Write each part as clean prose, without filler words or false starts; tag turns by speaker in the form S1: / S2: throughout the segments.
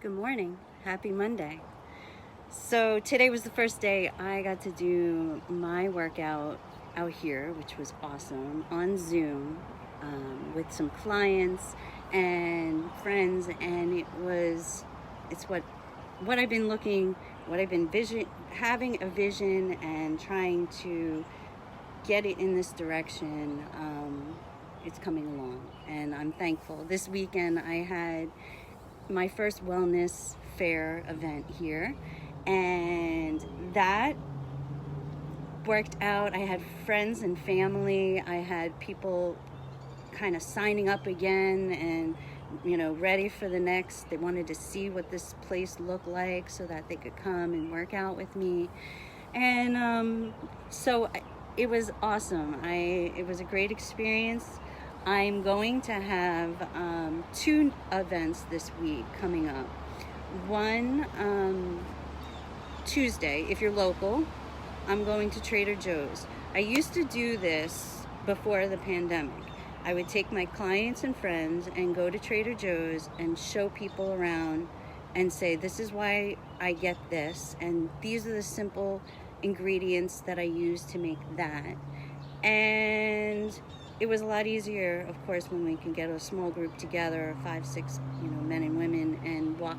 S1: Good morning. Happy Monday. So today was the first day I got to do my workout out here, which was awesome, on Zoom with some clients and friends, and it's what I've been having a vision and trying to get it in this direction. It's coming along, and I'm thankful. This weekend I had my first wellness fair event here, and that worked out. I had friends and family. I had people kind of signing up again and ready for the next. They wanted to see what this place looked like so that they could come and work out with me. And so it was awesome. It was a great experience. I'm going to have two events this week coming up. One, Tuesday, if you're local, I'm going to Trader Joe's. I used to do this before the pandemic. I would take my clients and friends and go to Trader Joe's and show people around and say, this is why I get this, and these are the simple ingredients that I use to make that. And it was a lot easier, of course, when we can get a small group together, 5, 6, men and women, and walk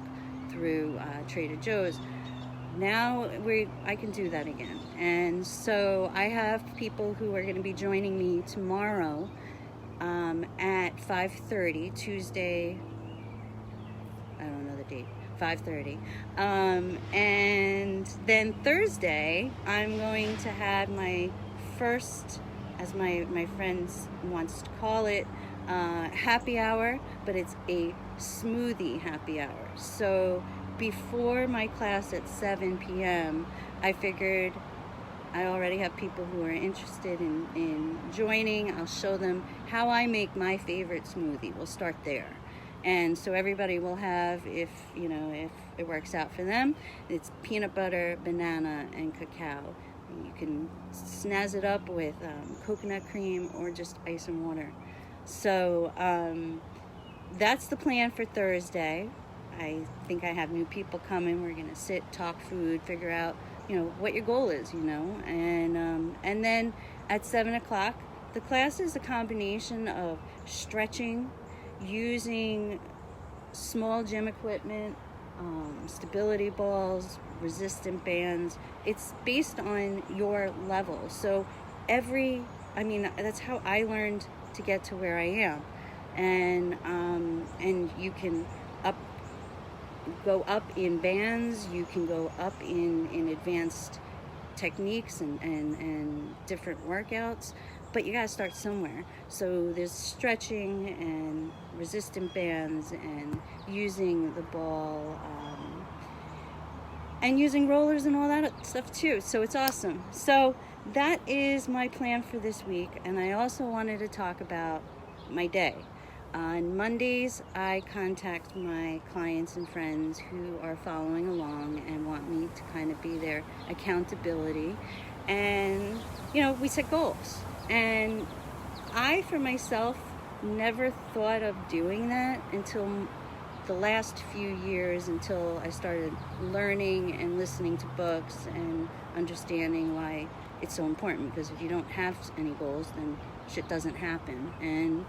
S1: through Trader Joe's. Now I can do that again. And so I have people who are going to be joining me tomorrow at 5:30, Tuesday, I don't know the date, 5:30. And then Thursday, I'm going to have my first, as my friends wants to call it, happy hour, but it's a smoothie happy hour. So before my class at 7 p.m., I figured I already have people who are interested in joining. I'll show them how I make my favorite smoothie. We'll start there. And so everybody will have, if it works out for them, it's peanut butter, banana, and cacao. You can snazz it up with coconut cream or just ice and water. So that's the plan for Thursday. I think I have new people coming. We're going to sit, talk food, figure out, what your goal is, And then at 7 o'clock, the class is a combination of stretching, using small gym equipment, stability balls, resistant bands. It's based on your level. So that's how I learned to get to where I am. And you can go up in bands, you can go up in advanced techniques and different workouts, but you gotta start somewhere. So there's stretching and resistant bands and using the ball, and using rollers and all that stuff too. So it's awesome. So that is my plan for this week. And I also wanted to talk about my day. On Mondays, I contact my clients and friends who are following along and want me to kind of be their accountability. And, we set goals. And I, for myself, never thought of doing that until the last few years, until I started learning and listening to books and understanding why it's so important. Because if you don't have any goals, then shit doesn't happen. And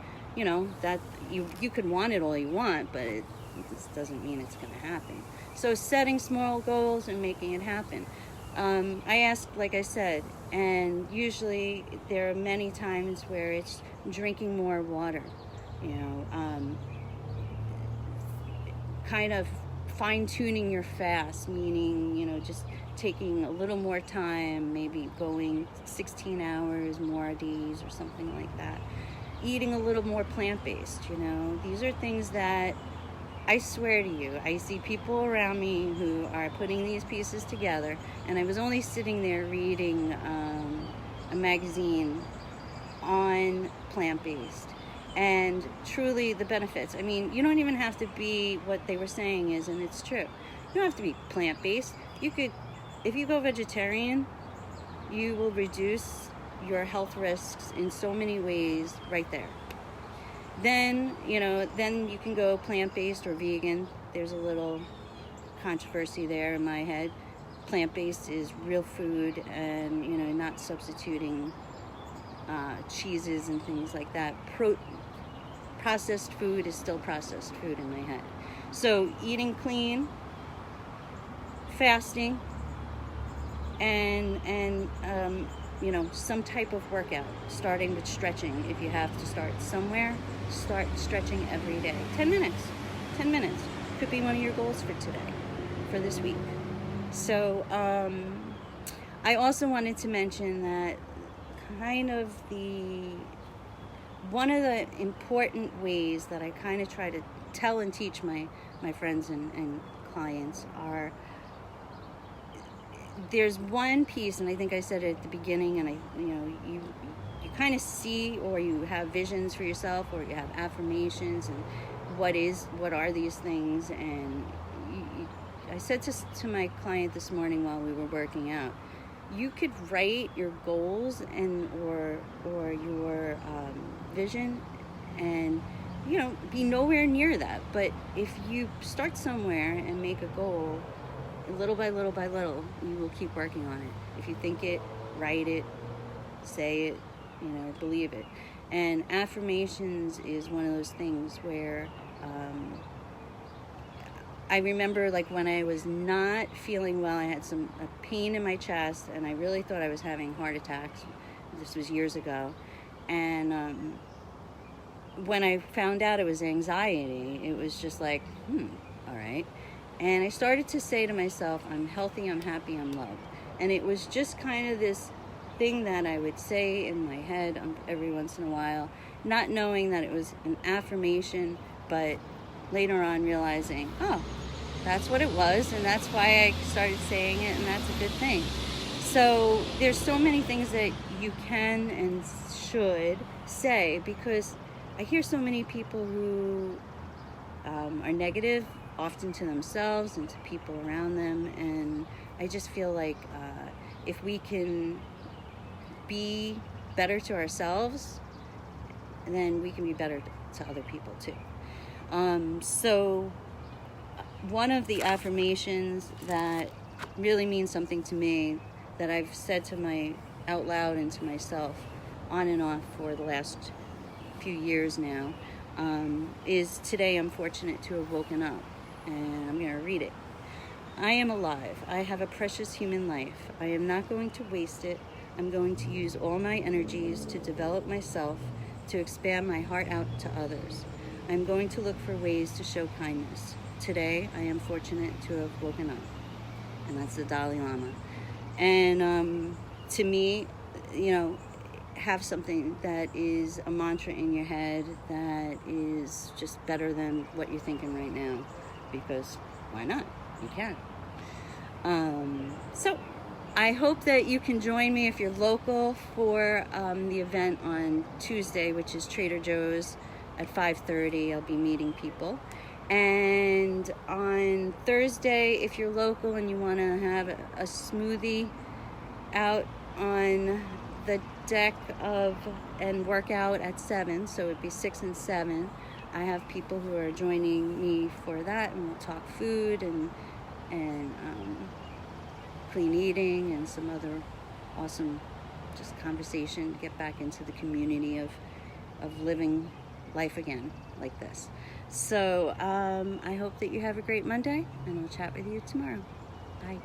S1: that you could want it all you want, but it just doesn't mean it's going to happen. So setting small goals and making it happen. I ask, like I said, and usually there are many times where it's drinking more water, kind of fine-tuning your fast, meaning, just taking a little more time, maybe going 16 hours more days or something like that. Eating a little more plant-based, These are things that I swear to you, I see people around me who are putting these pieces together, and I was only sitting there reading a magazine on plant-based, and truly the benefits. You don't even have to be what they were saying is, and it's true. You don't have to be plant-based. You could, if you go vegetarian, you will reduce your health risks in so many ways right there. Then you can go plant-based or vegan. There's a little controversy there in my head. Plant-based is real food, and not substituting cheeses and things like that. Processed food is still processed food in my head. So eating clean, fasting, and some type of workout, starting with stretching. If you have to start somewhere, start stretching every day. 10 minutes could be one of your goals for today, for this week. So I also wanted to mention that one of the important ways that I kind of try to tell and teach my friends and clients are, there's one piece, and I think I said it at the beginning, and you kind of see, or you have visions for yourself, or you have affirmations, and what are these things. And I said to my client this morning while we were working out, you could write your goals or your vision, and be nowhere near that. But if you start somewhere and make a goal, little by little by little, you will keep working on it. If you think it, write it, say it, believe it. And affirmations is one of those things where I remember, like, when I was not feeling well, I had a pain in my chest, and I really thought I was having heart attacks. This was years ago. And when I found out it was anxiety, it was just like, all right. And I started to say to myself, I'm healthy, I'm happy, I'm loved. And it was just kind of this thing that I would say in my head every once in a while, not knowing that it was an affirmation, but later on realizing, oh, that's what it was, and that's why I started saying it, and that's a good thing. So there's so many things that you can and should say, because I hear so many people who are negative, often to themselves and to people around them, and I just feel like if we can be better to ourselves, then we can be better to other people too. So one of the affirmations that really means something to me, that I've said out loud and to myself on and off for the last few years now, is, today I'm fortunate to have woken up. And I'm going to read it. I am alive. I have a precious human life. I am not going to waste it. I'm going to use all my energies to develop myself, to expand my heart out to others. I'm going to look for ways to show kindness. Today, I am fortunate to have woken up. And that's the Dalai Lama. And to me, have something that is a mantra in your head that is just better than what you're thinking right now. Because why not? You can. So I hope that you can join me if you're local for the event on Tuesday, which is Trader Joe's at 5:30. I'll be meeting people. And on Thursday, if you're local and you want to have a smoothie out on the deck and work out at 7, so it'd be 6 and 7. I have people who are joining me for that, and we'll talk food and clean eating and some other awesome just conversation, get back into the community of living life again like this. So I hope that you have a great Monday, and I'll chat with you tomorrow. Bye.